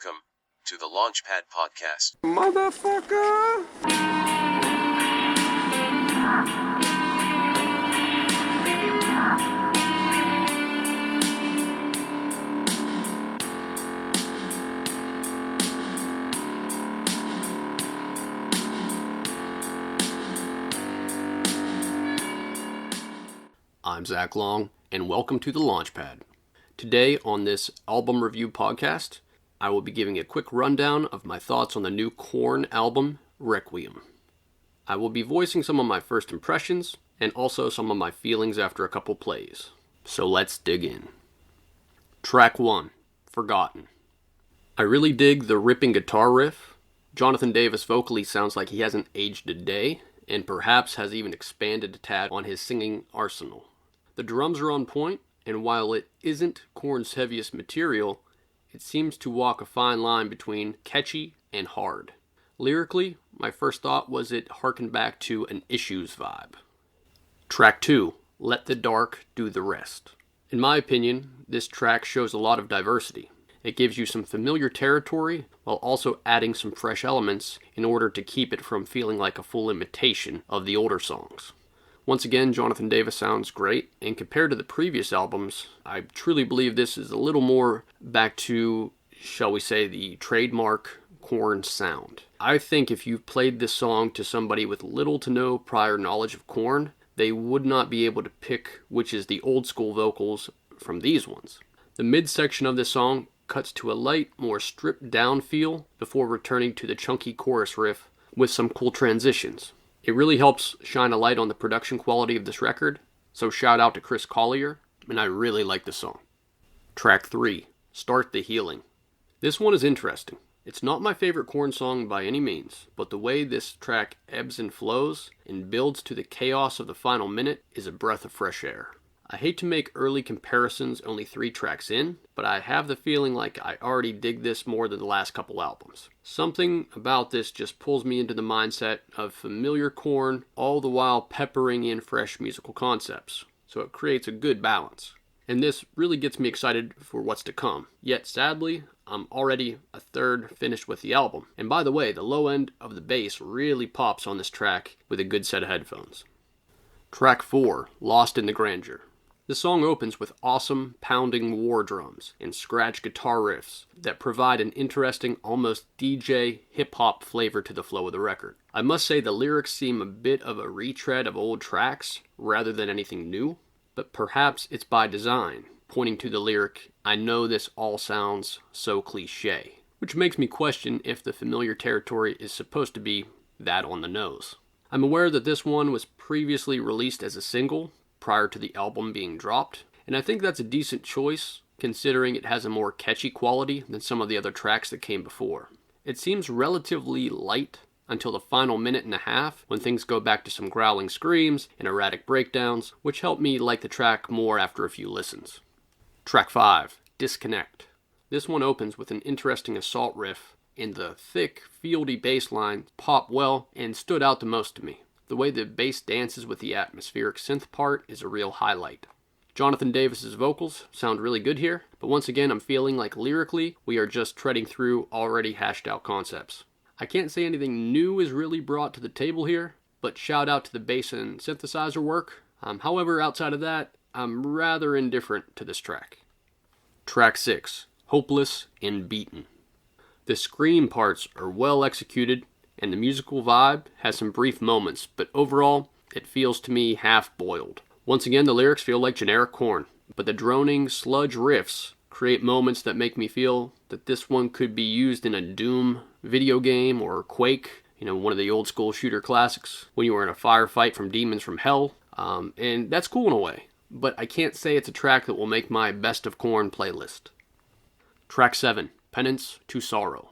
Welcome to the Launchpad Podcast. Motherfucker! I'm Zach Long, and welcome to the Launchpad. Today on this album review podcast, I will be giving a quick rundown of my thoughts on the new KORN album, Requiem. I will be voicing some of my first impressions, and also some of my feelings after a couple plays. So let's dig in. Track 1, Forgotten. I really dig the ripping guitar riff. Jonathan Davis vocally sounds like he hasn't aged a day, and perhaps has even expanded a tad on his singing arsenal. The drums are on point, and while it isn't KORN's heaviest material, it seems to walk a fine line between catchy and hard. Lyrically, my first thought was it harkened back to an Issues vibe. Track 2, Let the Dark Do the Rest. In my opinion, this track shows a lot of diversity. It gives you some familiar territory while also adding some fresh elements in order to keep it from feeling like a full imitation of the older songs. Once again, Jonathan Davis sounds great, and compared to the previous albums, I truly believe this is a little more back to, shall we say, the trademark KORN sound. I think if you played this song to somebody with little to no prior knowledge of KORN, they would not be able to pick which is the old school vocals from these ones. The midsection of this song cuts to a light, more stripped down feel before returning to the chunky chorus riff with some cool transitions. It really helps shine a light on the production quality of this record, so shout out to Chris Collier, and I really like the song. Track 3, Start the Healing. This one is interesting. It's not my favorite KORN song by any means, but the way this track ebbs and flows and builds to the chaos of the final minute is a breath of fresh air. I hate to make early comparisons only 3 tracks in, but I have the feeling like I already dig this more than the last couple albums. Something about this just pulls me into the mindset of familiar KORN, all the while peppering in fresh musical concepts. So it creates a good balance. And this really gets me excited for what's to come. Yet sadly, I'm already a third finished with the album. And by the way, the low end of the bass really pops on this track with a good set of headphones. Track 4, Lost in the Grandeur. The song opens with awesome pounding war drums and scratch guitar riffs that provide an interesting, almost DJ hip-hop flavor to the flow of the record. I must say the lyrics seem a bit of a retread of old tracks rather than anything new, but perhaps it's by design, pointing to the lyric, "I know this all sounds so cliche," which makes me question if the familiar territory is supposed to be that on the nose. I'm aware that this one was previously released as a single, prior to the album being dropped, and I think that's a decent choice considering it has a more catchy quality than some of the other tracks that came before. It seems relatively light until the final minute and a half when things go back to some growling screams and erratic breakdowns, which helped me like the track more after a few listens. Track 5, Disconnect. This one opens with an interesting assault riff, and the thick, fieldy bass line popped well and stood out the most to me. The way the bass dances with the atmospheric synth part is a real highlight. Jonathan Davis's vocals sound really good here, but once again I'm feeling like lyrically we are just treading through already hashed out concepts. I can't say anything new is really brought to the table here, but shout out to the bass and synthesizer work. However, outside of that, I'm rather indifferent to this track. Track 6, Hopeless and Beaten. The scream parts are well executed, and the musical vibe has some brief moments, but overall, it feels to me half-boiled. Once again, the lyrics feel like generic KORN, but the droning sludge riffs create moments that make me feel that this one could be used in a Doom video game or Quake, one of the old school shooter classics, when you were in a firefight from demons from hell, and that's cool in a way, but I can't say it's a track that will make my best of KORN playlist. Track 7, Penance to Sorrow.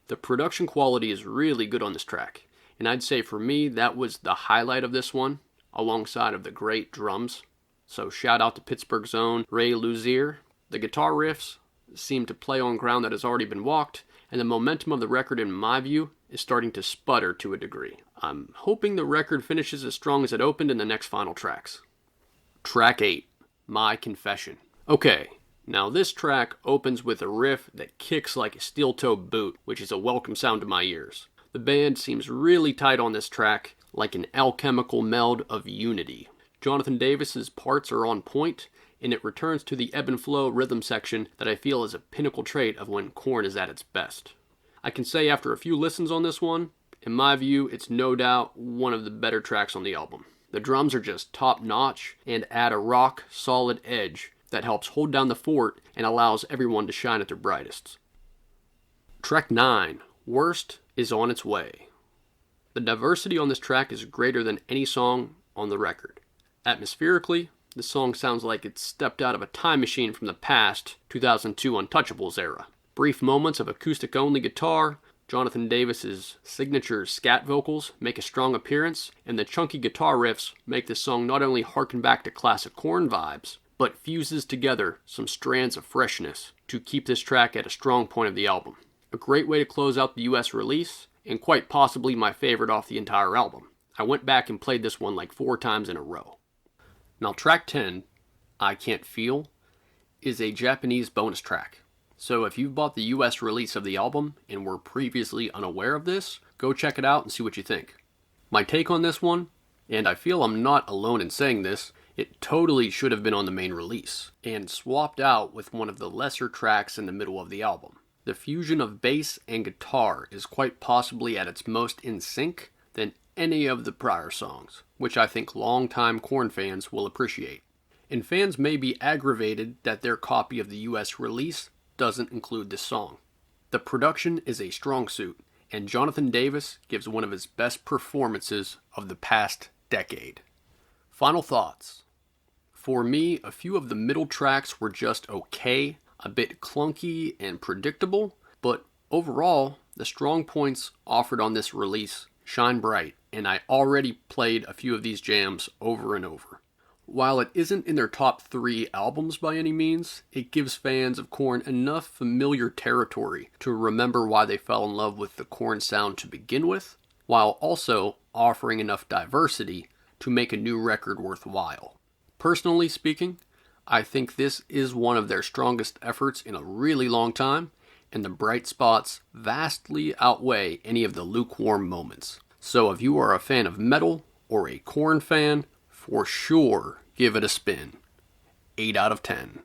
The production quality is really good on this track, and I'd say for me that was the highlight of this one, alongside of the great drums. So shout out to Pittsburgh's own Ray Luzier. The guitar riffs seem to play on ground that has already been walked, and the momentum of the record in my view is starting to sputter to a degree. I'm hoping the record finishes as strong as it opened in the next final tracks. Track 8, My Confession. Okay, Now this track opens with a riff that kicks like a steel-toe boot, which is a welcome sound to my ears. The band seems really tight on this track, like an alchemical meld of unity. Jonathan Davis's parts are on point, and it returns to the ebb and flow rhythm section that I feel is a pinnacle trait of when KORN is at its best. I can say after a few listens on this one, in my view, it's no doubt one of the better tracks on the album. The drums are just top-notch and add a rock-solid edge that helps hold down the fort and allows everyone to shine at their brightest. Track 9, Worst, is on its way. The diversity on this track is greater than any song on the record. Atmospherically, the song sounds like it's stepped out of a time machine from the past 2002 Untouchables era. Brief moments of acoustic-only guitar, Jonathan Davis's signature scat vocals make a strong appearance, and the chunky guitar riffs make this song not only harken back to classic KORN vibes, but fuses together some strands of freshness to keep this track at a strong point of the album. A great way to close out the US release, and quite possibly my favorite off the entire album. I went back and played this one like 4 times in a row. Now track 10, I Can't Feel, is a Japanese bonus track. So if you've bought the US release of the album and were previously unaware of this, go check it out and see what you think. My take on this one, and I feel I'm not alone in saying this, it totally should have been on the main release, and swapped out with one of the lesser tracks in the middle of the album. The fusion of bass and guitar is quite possibly at its most in sync than any of the prior songs, which I think longtime KORN fans will appreciate. And fans may be aggravated that their copy of the US release doesn't include this song. The production is a strong suit, and Jonathan Davis gives one of his best performances of the past decade. Final thoughts. For me, a few of the middle tracks were just okay, a bit clunky and predictable, but overall, the strong points offered on this release shine bright, and I already played a few of these jams over and over. While it isn't in their top 3 albums by any means, it gives fans of KORN enough familiar territory to remember why they fell in love with the KORN sound to begin with, while also offering enough diversity to make a new record worthwhile. Personally speaking, I think this is one of their strongest efforts in a really long time, and the bright spots vastly outweigh any of the lukewarm moments. So if you are a fan of metal or a KORN fan, for sure give it a spin. 8 out of 10.